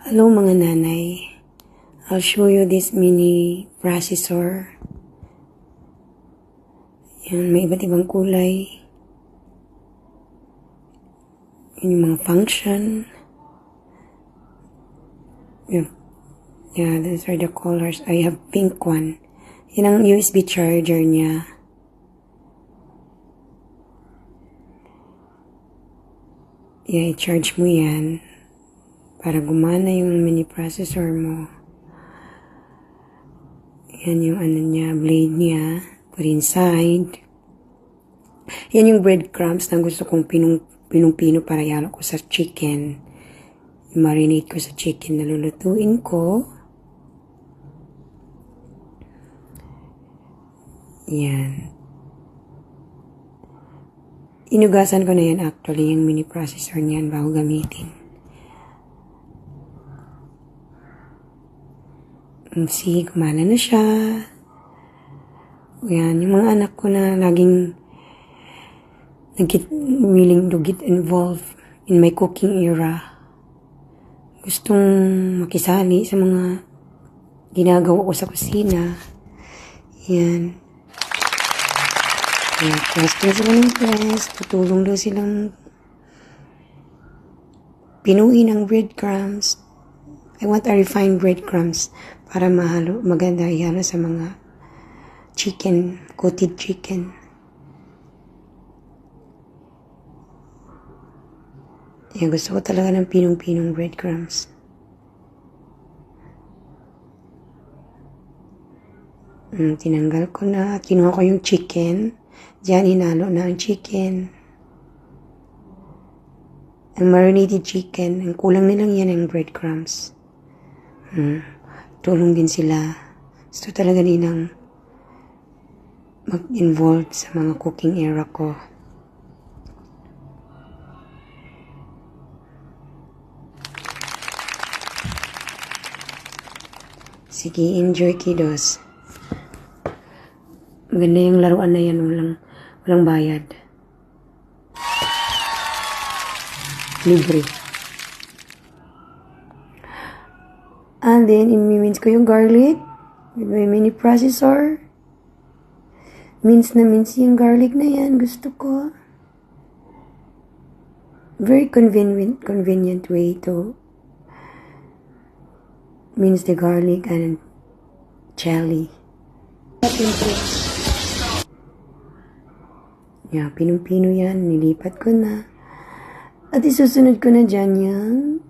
Hello mga nanay, I'll show you this mini processor. Yan, may iba't ibang kulay. Yan yung mga function. Yeah, these are the colors. I have pink one. Yan ang USB charger niya. Yeah, i-charge mo yan para gumana yung mini processor mo. Yan yung ano niya, blade niya. Put inside. Yan yung breadcrumbs na gusto kong pinong-pino para yalo ko sa chicken. I-marinate ko sa chicken na lulutuin ko. Yan. Inugasan ko na yan actually, yung mini processor niyan bago gamitin. See, gumana na siya. Yan, yung mga anak ko na laging willing to get involved in my cooking era. Gustong makisali sa mga ginagawa ko sa kusina. Yan. Press sila ng press. Tutulong daw silang pinuin ang breadcrumbs. I want a refined breadcrumbs para maganda ihalo sa mga chicken, coated chicken. Yan, gusto ko talaga ng pinong-pinong breadcrumbs. Tinanggal ko na. Kinuha ko yung chicken. Diyan, hinalo na ang chicken. Ang marinated chicken. Ang kulang nilang yan ang breadcrumbs. Tulong din sila. Gusto talaga nilang mag-involve sa mga cooking era ko. Sige, enjoy kiddos. Maganda yung laruan na yan, walang bayad. Libre. And then, i-mince ko yung garlic with my mini processor. Mince na mince yung garlic na yan. Gusto ko. Very convenient way to mince the garlic and chili. Yeah, pinong-pino yan. Nilipat ko na. At isusunod ko na dyan yung